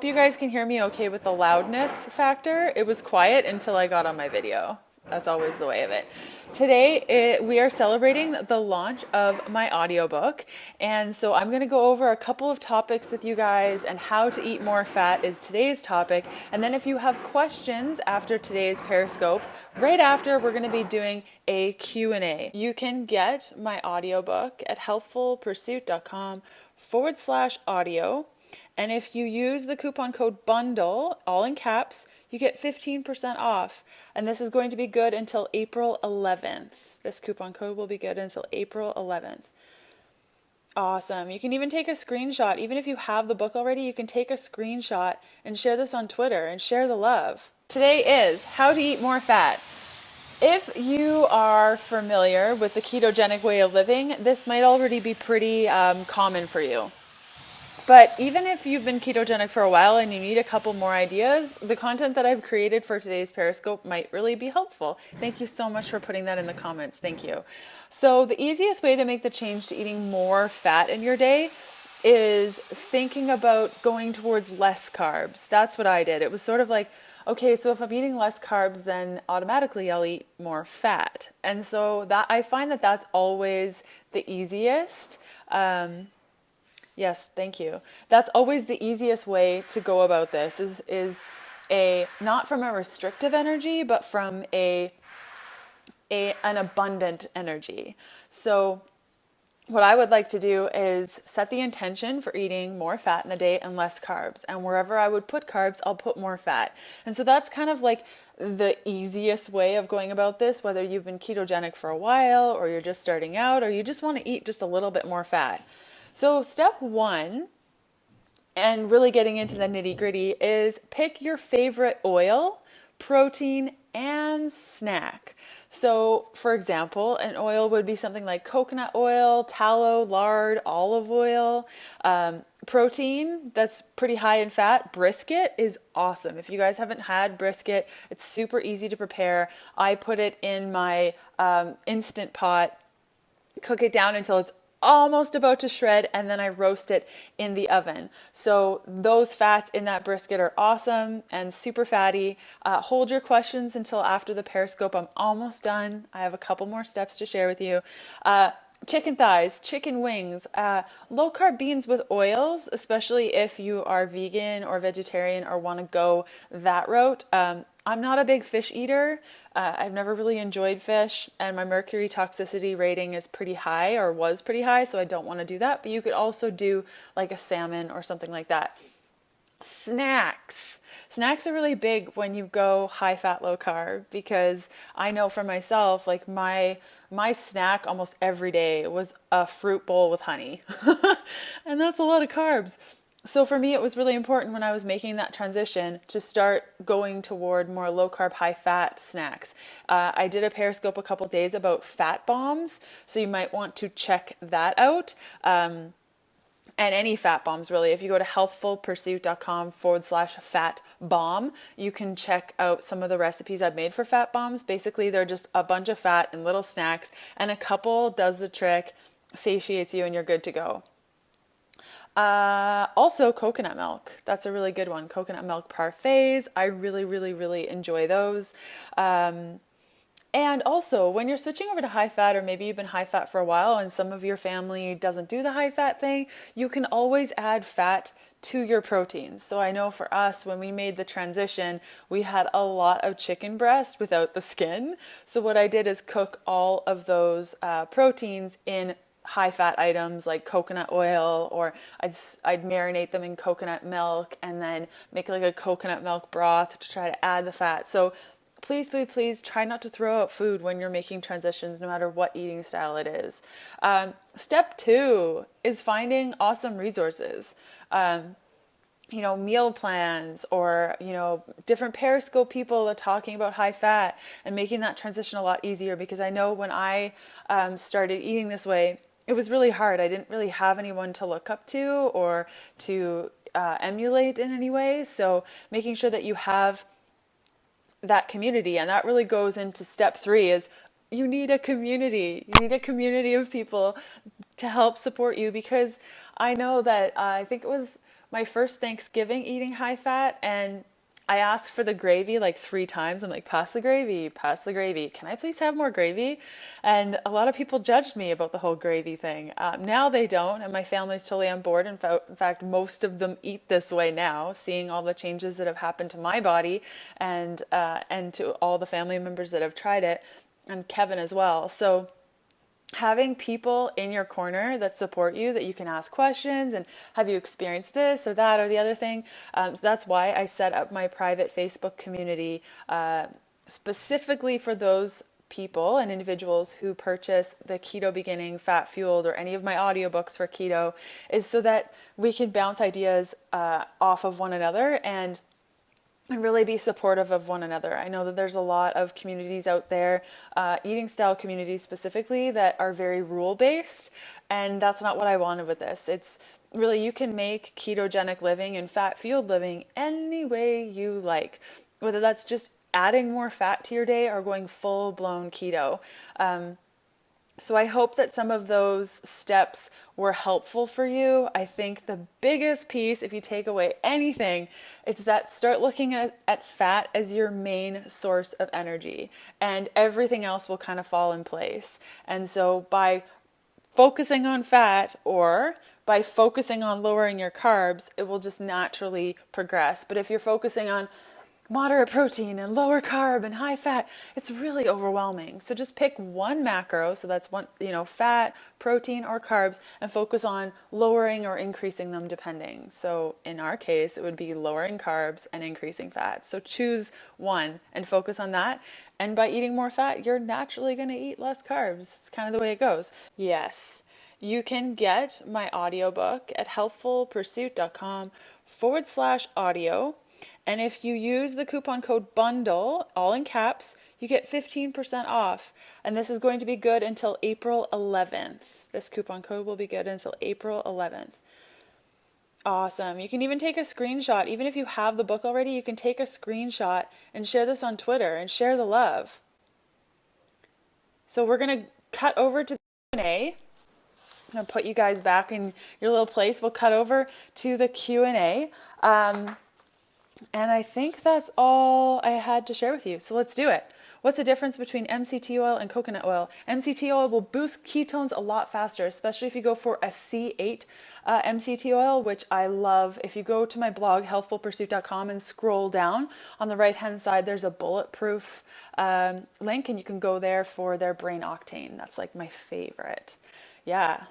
You guys can hear me okay with the loudness factor. It was quiet until I got on my video. That's always the way of it. Today, we are celebrating the launch of my audiobook. And so I'm going to go over a couple of topics with you guys, and how to eat more fat is today's topic. And then if you have questions after today's Periscope, right after, we're going to be doing a Q&A. You can get my audiobook at healthfulpursuit.com/audio. And if you use the coupon code BUNDLE, all in caps, you get 15% off. And this is going to be good until April 11th. This coupon code will be good until April 11th. Awesome. You can even take a screenshot. Even if you have the book already, you can take a screenshot and share this on Twitter and share the love. Today is how to eat more fat. If you are familiar with the ketogenic way of living, this might already be pretty common for you. But even if you've been ketogenic for a while and you need a couple more ideas, the content that I've created for today's Periscope might really be helpful. Thank you so much for putting that in the comments. Thank you. So the easiest way to make the change to eating more fat in your day is thinking about going towards less carbs. That's what I did. It was sort of like, okay, so if I'm eating less carbs, then automatically I'll eat more fat. And so that I find that that's always the easiest. Yes, thank you. That's always the easiest way to go about this is not from a restrictive energy, but from an abundant energy. So what I would like to do is set the intention for eating more fat in a day and less carbs. And wherever I would put carbs, I'll put more fat. And so that's kind of like the easiest way of going about this, whether you've been ketogenic for a while, or you're just starting out, or you just want to eat just a little bit more fat. So step one, and really getting into the nitty gritty, is pick your favorite oil, protein, and snack. So for example, an oil would be something like coconut oil, tallow, lard, olive oil. Protein, that's pretty high in fat. Brisket is awesome. If you guys haven't had brisket, it's super easy to prepare. I put it in my Instant Pot, cook it down until it's almost about to shred, and then I roast it in the oven. So those fats in that brisket are awesome and super fatty. Hold your questions until after the Periscope. I'm almost done. I have a couple more steps to share with you. Chicken thighs, chicken wings, low-carb beans with oils, especially if you are vegan or vegetarian or want to go that route. I'm not a big fish eater. I've never really enjoyed fish, and my mercury toxicity rating is pretty high, or was pretty high, so I don't want to do that. But you could also do like a salmon or something like that. Snacks. Snacks are really big when you go high fat, low carb, because I know for myself, like my snack almost every day was a fruit bowl with honey. And that's a lot of carbs. So for me, it was really important when I was making that transition to start going toward more low carb, high fat snacks. I did a Periscope a couple days about fat bombs, so you might want to check that out. And any fat bombs, really. If you go to healthfulpursuit.com/fat bomb, you can check out some of the recipes I've made for fat bombs. Basically, they're just a bunch of fat and little snacks, and a couple does the trick, satiates you, and you're good to go. Also coconut milk. That's a really good one. Coconut milk parfaits. I really, really, really enjoy those. And also, when you're switching over to high fat, or maybe you've been high fat for a while and some of your family doesn't do the high fat thing, you can always add fat to your proteins. So I know for us, when we made the transition, we had a lot of chicken breast without the skin. So what I did is cook all of those proteins in high fat items like coconut oil, or I'd marinate them in coconut milk and then make like a coconut milk broth to try to add the fat. So please, please, please try not to throw out food when you're making transitions, no matter what eating style it is. Step two is finding awesome resources. Meal plans, or, different Periscope people are talking about high fat and making that transition a lot easier, because I know when I started eating this way, it was really hard. I didn't really have anyone to look up to or to emulate in any way. So making sure that you have that community, and that really goes into step three, is you need a community. You need a community of people to help support you, because I know that I think it was my first Thanksgiving eating high fat, and I asked for the gravy like 3 times. I'm like, pass the gravy, pass the gravy. Can I please have more gravy? And a lot of people judged me about the whole gravy thing. Now they don't, and my family's totally on board. In fact, most of them eat this way now, seeing all the changes that have happened to my body and to all the family members that have tried it, and Kevin as well. So having people in your corner that support you, that you can ask questions and have you experienced this or that or the other thing. So that's why I set up my private Facebook community specifically for those people and individuals who purchase the Keto Beginning, Fat Fueled, or any of my audiobooks for keto, is so that we can bounce ideas off of one another and really be supportive of one another. I know that there's a lot of communities out there, eating style communities specifically, that are very rule based, and that's not what I wanted with this. It's really, you can make ketogenic living and fat fueled living any way you like, whether that's just adding more fat to your day or going full blown keto. So I hope that some of those steps were helpful for you. I think the biggest piece, if you take away anything, is that start looking at fat as your main source of energy, and everything else will kind of fall in place. And so by focusing on fat or by focusing on lowering your carbs, it will just naturally progress. But if you're focusing on moderate protein and lower carb and high fat, it's really overwhelming. So just pick one macro, so that's one, fat, protein, or carbs, and focus on lowering or increasing them depending. So in our case, it would be lowering carbs and increasing fat. So choose one and focus on that. And by eating more fat, you're naturally going to eat less carbs. It's kind of the way it goes. Yes, you can get my audiobook at healthfulpursuit.com/audio. And if you use the coupon code BUNDLE, all in caps, you get 15% off. And this is going to be good until April 11th. This coupon code will be good until April 11th. Awesome. You can even take a screenshot. Even if you have the book already, you can take a screenshot and share this on Twitter and share the love. So we're going to cut over to the Q&A. I'm going to put you guys back in your little place. We'll cut over to the Q&A. And I think that's all I had to share with you. So let's do it. What's the difference between MCT oil and coconut oil? MCT oil will boost ketones a lot faster, especially if you go for a C8 MCT oil, which I love. If you go to my blog, healthfulpursuit.com, and scroll down on the right-hand side, there's a bulletproof link, and you can go there for their brain octane. That's like my favorite. Yeah.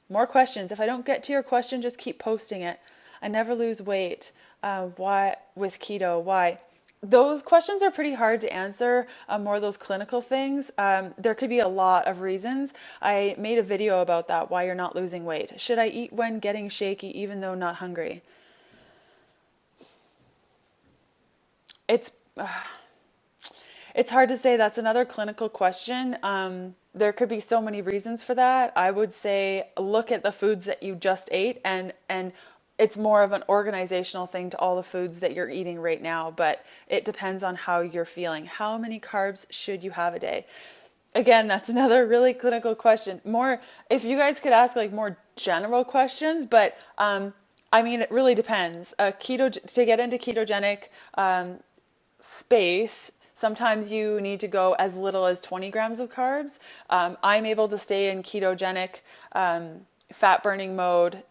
More questions. If I don't get to your question, just keep posting it. I never lose weight. Why with keto? Why? Those questions are pretty hard to answer, more of those clinical things. There could be a lot of reasons. I made a video about that, why you're not losing weight. Should I eat when getting shaky even though not hungry? It's hard to say. That's another clinical question. There could be so many reasons for that. I would say look at the foods that you just ate, and it's more of an organizational thing to all the foods that you're eating right now, but it depends on how you're feeling. How many carbs should you have a day? Again, that's another really clinical question. More, if you guys could ask like more general questions, but it really depends. To get into ketogenic space, sometimes you need to go as little as 20 grams of carbs. I'm able to stay in ketogenic fat burning mode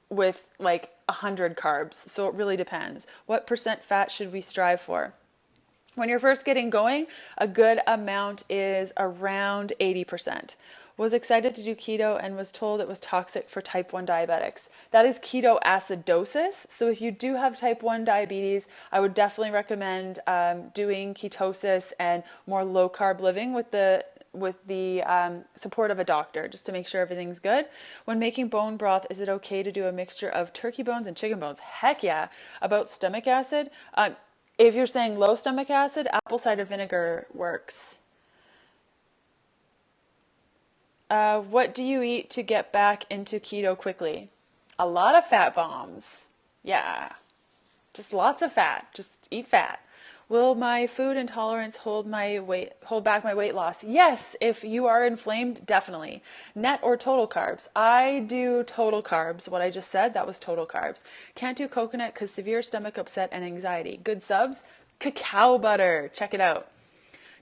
with like 100 carbs. So it really depends. What % fat should we strive for? When you're first getting going, a good amount is around 80%. Was excited to do keto and was told it was toxic for type 1 diabetics. That is ketoacidosis. So if you do have type 1 diabetes, I would definitely recommend doing ketosis and more low carb living with the support of a doctor, just to make sure everything's good. When making bone broth, is it okay to do a mixture of turkey bones and chicken bones? Heck yeah. About stomach acid, if you're saying low stomach acid, apple cider vinegar works. What do you eat to get back into keto quickly? A lot of fat bombs. Yeah. Just lots of fat. Just eat fat. Will my food intolerance hold back my weight loss? Yes, if you are inflamed, definitely. Net or total carbs? I do total carbs. What I just said, that was total carbs. Can't do coconut because severe stomach upset and anxiety. Good subs? Cacao butter. Check it out.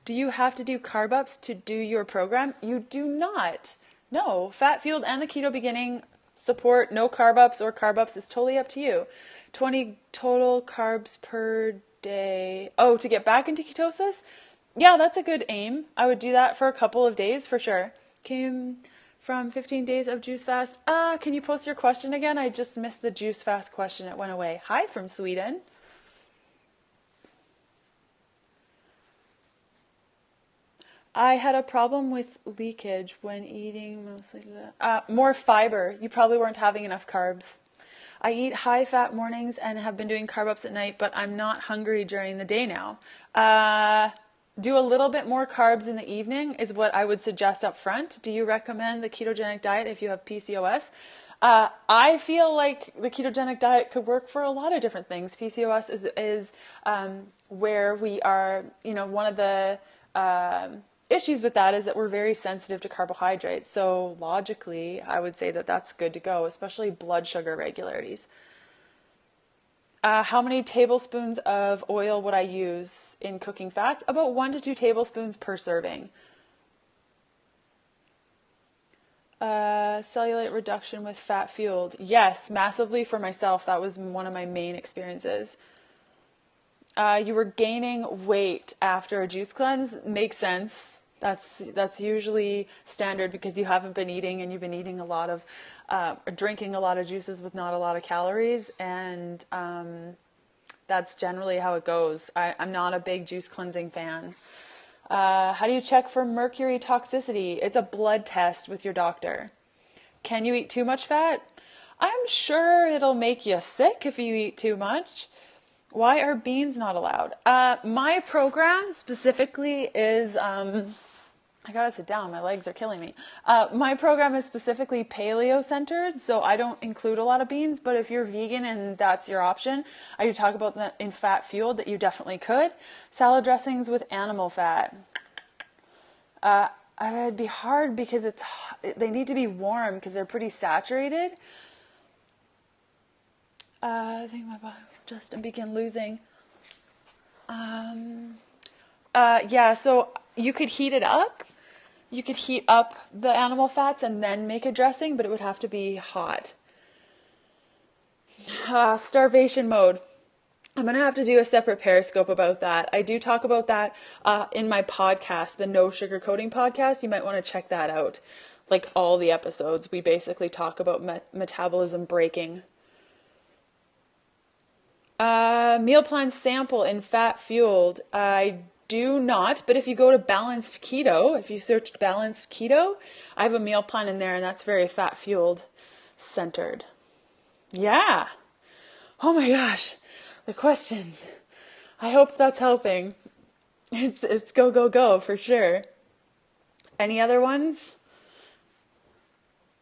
Do you have to do carb ups to do your program? You do not. No, fat fueled and the keto beginning support no carb ups or carb ups. It's totally up to you. 20 total carbs per day. Oh, to get back into ketosis? Yeah, that's a good aim. I would do that for a couple of days for sure. Came from 15 days of juice fast. Can you post your question again? I just missed the juice fast question. It went away. Hi from Sweden. I had a problem with leakage when eating mostly more fiber. You probably weren't having enough carbs. I eat high fat mornings and have been doing carb ups at night, but I'm not hungry during the day now. Do a little bit more carbs in the evening is what I would suggest up front. Do you recommend the ketogenic diet if you have PCOS? I feel like the ketogenic diet could work for a lot of different things. PCOS is where we are, one of the issues with that is that we're very sensitive to carbohydrates. So logically, I would say that that's good to go, especially blood sugar regularities. How many tablespoons of oil would I use in cooking fats? About 1 to 2 tablespoons per serving. Cellulite reduction with fat fueled. Yes, massively for myself. That was one of my main experiences. You were gaining weight after a juice cleanse. Makes sense. That's usually standard because you haven't been eating and you've been eating a lot of, drinking a lot of juices with not a lot of calories. And that's generally how it goes. I'm not a big juice cleansing fan. How do you check for mercury toxicity? It's a blood test with your doctor. Can you eat too much fat? I'm sure it'll make you sick if you eat too much. Why are beans not allowed? My program specifically is, I gotta sit down, my legs are killing me. My program is specifically paleo centered, so I don't include a lot of beans, but if you're vegan and that's your option, I do talk about that in fat fueled that you definitely could. Salad dressings with animal fat. It'd be hard because they need to be warm because they're pretty saturated. I think my body will just begin losing. Yeah, so you could heat it up. You could heat up the animal fats and then make a dressing, but it would have to be hot. Starvation mode. I'm going to have to do a separate Periscope about that. I do talk about that in my podcast, the No Sugarcoating podcast. You might want to check that out. Like all the episodes, we basically talk about metabolism breaking. Meal plan sample in fat fueled. I do not, but if you go to balanced keto, if you searched balanced keto, I have a meal plan in there and that's very fat fueled centered. Yeah. Oh my gosh. The questions. I hope that's helping. It's go, go, go for sure. Any other ones?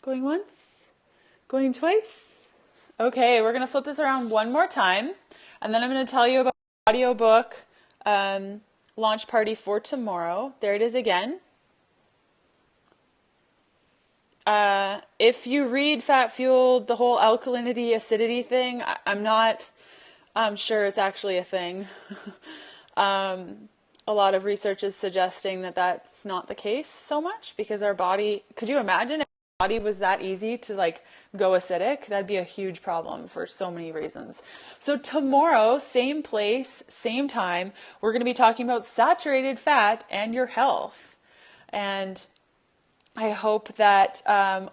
Going once? Going twice? Okay, we're going to flip this around one more time. And then I'm going to tell you about the audiobook launch party for tomorrow. There it is again. If you read Fat Fueled, the whole alkalinity, acidity thing, I'm sure it's actually a thing. A lot of research is suggesting that that's not the case so much because our body, could you imagine if our body was that easy to go acidic? That'd be a huge problem for so many reasons. So tomorrow, same place, same time, we're going to be talking about saturated fat and your health. And I hope that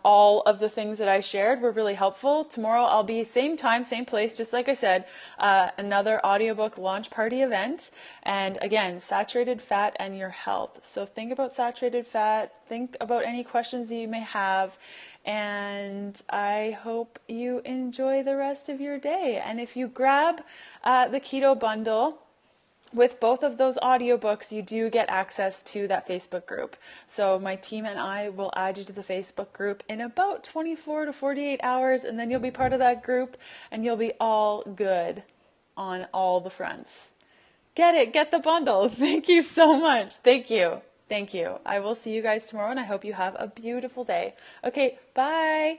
all of the things that I shared were really helpful. Tomorrow I'll be same time, same place, just like I said, another audiobook launch party event. And again, saturated fat and your health. So think about saturated fat, think about any questions you may have, and I hope you enjoy the rest of your day. And if you grab the keto bundle, with both of those audiobooks, you do get access to that Facebook group. So my team and I will add you to the Facebook group in about 24 to 48 hours, and then you'll be part of that group and you'll be all good. on all the fronts. Get the bundle. Thank you so much. Thank you. I will see you guys tomorrow, and I hope you have a beautiful day. Okay, bye.